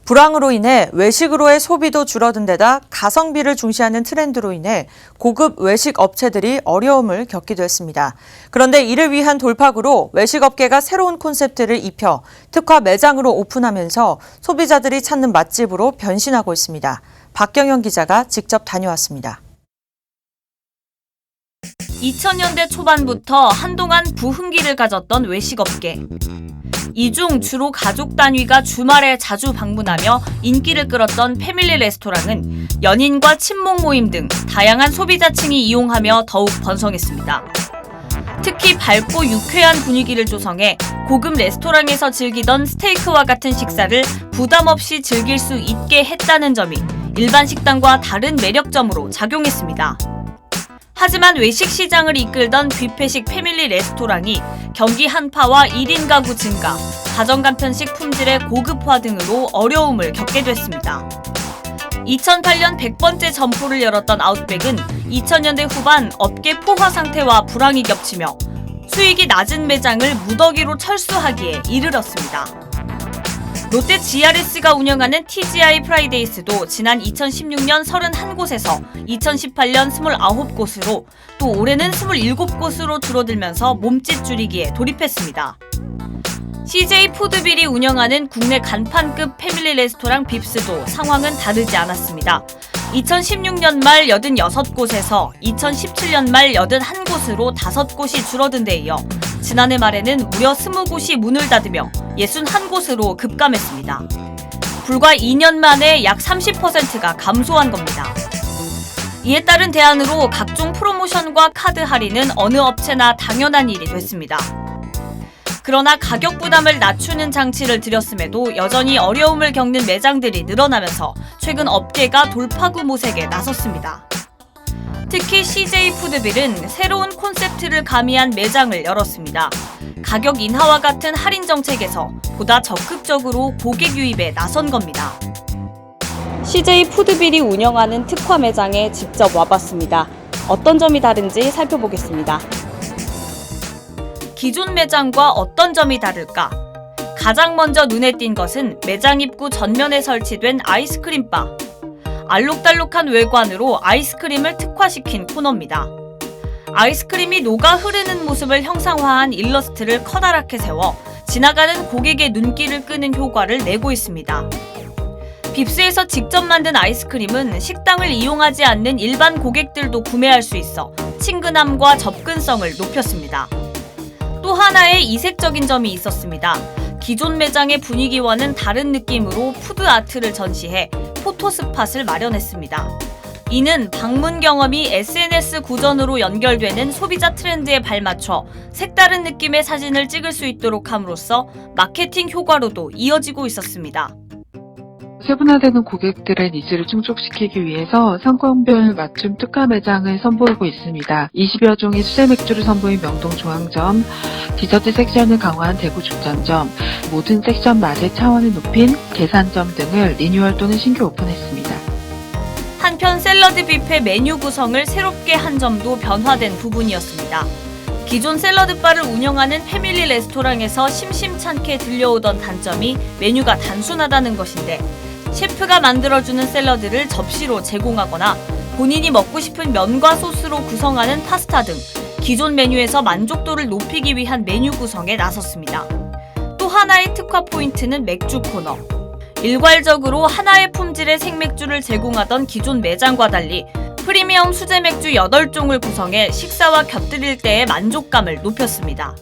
불황으로 인해 외식으로의 소비도 줄어든 데다 가성비를 중시하는 트렌드로 인해 고급 외식 업체들이 어려움을 겪기도 했습니다. 그런데 이를 위한 돌파구로 외식업계가 새로운 콘셉트를 입혀 특화 매장으로 오픈하면서 소비자들이 찾는 맛집으로 변신하고 있습니다. 박경영 기자가 직접 다녀왔습니다. 2000년대 초반부터 한동안 부흥기를 가졌던 외식업계. 이 중 주로 가족 단위가 주말에 자주 방문하며 인기를 끌었던 패밀리 레스토랑은 연인과 친목 모임 등 다양한 소비자층이 이용하며 더욱 번성했습니다. 특히 밝고 유쾌한 분위기를 조성해 고급 레스토랑에서 즐기던 스테이크와 같은 식사를 부담 없이 즐길 수 있게 했다는 점이 일반 식당과 다른 매력점으로 작용했습니다. 하지만 외식 시장을 이끌던 뷔페식 패밀리 레스토랑이 경기 한파와 1인 가구 증가, 가정간편식 품질의 고급화 등으로 어려움을 겪게 됐습니다. 2008년 100번째 점포를 열었던 아웃백은 2000년대 후반 업계 포화 상태와 불황이 겹치며 수익이 낮은 매장을 무더기로 철수하기에 이르렀습니다. 롯데 GRS가 운영하는 TGI 프라이데이스도 지난 2016년 31곳에서 2018년 29곳으로 또 올해는 27곳으로 줄어들면서 몸짓 줄이기에 돌입했습니다. CJ 푸드빌이 운영하는 국내 간판급 패밀리 레스토랑 빕스도 상황은 다르지 않았습니다. 2016년 말 86곳에서 2017년 말 81곳으로 5곳이 줄어든 데 이어 지난해 말에는 무려 20곳이 문을 닫으며 61곳으로 급감했습니다. 불과 2년 만에 약 30%가 감소한 겁니다. 이에 따른 대안으로 각종 프로모션과 카드 할인은 어느 업체나 당연한 일이 됐습니다. 그러나 가격 부담을 낮추는 장치를 들였음에도 여전히 어려움을 겪는 매장들이 늘어나면서 최근 업계가 돌파구 모색에 나섰습니다. 특히 CJ 푸드빌은 새로운 콘셉트를 가미한 매장을 열었습니다. 가격 인하와 같은 할인 정책에서 보다 적극적으로 고객 유입에 나선 겁니다. CJ 푸드빌이 운영하는 특화 매장에 직접 와봤습니다. 어떤 점이 다른지 살펴보겠습니다. 기존 매장과 어떤 점이 다를까? 가장 먼저 눈에 띈 것은 매장 입구 전면에 설치된 아이스크림 바. 알록달록한 외관으로 아이스크림을 특화시킨 코너입니다. 아이스크림이 녹아 흐르는 모습을 형상화한 일러스트를 커다랗게 세워 지나가는 고객의 눈길을 끄는 효과를 내고 있습니다. 빕스에서 직접 만든 아이스크림은 식당을 이용하지 않는 일반 고객들도 구매할 수 있어 친근함과 접근성을 높였습니다. 또 하나의 이색적인 점이 있었습니다. 기존 매장의 분위기와는 다른 느낌으로 푸드 아트를 전시해 포토 스팟을 마련했습니다. 이는 방문 경험이 SNS 구전으로 연결되는 소비자 트렌드에 발맞춰 색다른 느낌의 사진을 찍을 수 있도록 함으로써 마케팅 효과로도 이어지고 있었습니다. 세분화되는 고객들의 니즈를 충족시키기 위해서 상권별 맞춤 특화 매장을 선보이고 있습니다. 20여 종의 수제 맥주를 선보인 명동 중앙점, 디저트 섹션을 강화한 대구 중전점, 모든 섹션 맛의 차원을 높인 계산점 등을 리뉴얼 또는 신규 오픈했습니다. 한편 샐러드 뷔페 메뉴 구성을 새롭게 한 점도 변화된 부분이었습니다. 기존 샐러드바를 운영하는 패밀리 레스토랑에서 심심찮게 들려오던 단점이 메뉴가 단순하다는 것인데 셰프가 만들어주는 샐러드를 접시로 제공하거나 본인이 먹고 싶은 면과 소스로 구성하는 파스타 등 기존 메뉴에서 만족도를 높이기 위한 메뉴 구성에 나섰습니다. 또 하나의 특화 포인트는 맥주 코너. 일괄적으로 하나의 품질의 생맥주를 제공하던 기존 매장과 달리 프리미엄 수제 맥주 8종을 구성해 식사와 곁들일 때의 만족감을 높였습니다.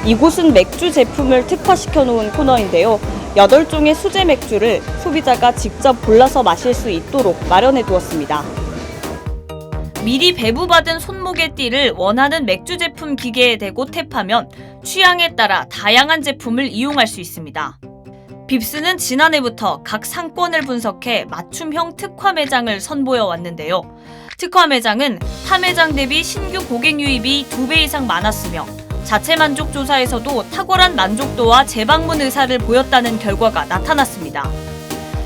이곳은 맥주 제품을 특화시켜 놓은 코너인데요. 8종의 수제 맥주를 소비자가 직접 골라서 마실 수 있도록 마련해 두었습니다. 미리 배부받은 손목의 띠를 원하는 맥주 제품 기계에 대고 탭하면 취향에 따라 다양한 제품을 이용할 수 있습니다. 빕스는 지난해부터 각 상권을 분석해 맞춤형 특화 매장을 선보여 왔는데요. 특화 매장은 타 매장 대비 신규 고객 유입이 2배 이상 많았으며 자체 만족 조사에서도 탁월한 만족도와 재방문 의사를 보였다는 결과가 나타났습니다.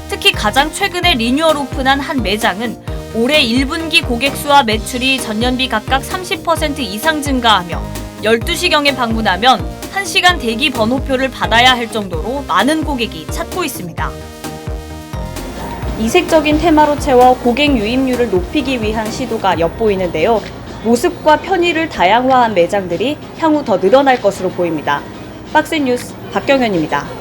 특히 가장 최근에 리뉴얼 오픈한 한 매장은 올해 1분기 고객 수와 매출이 전년비 각각 30% 이상 증가하며 12시경에 방문하면 1시간 대기 번호표를 받아야 할 정도로 많은 고객이 찾고 있습니다. 이색적인 테마로 채워 고객 유입률을 높이기 위한 시도가 엿보이는데요. 모습과 편의를 다양화한 매장들이 향후 더 늘어날 것으로 보입니다. 박스뉴스 박경현입니다.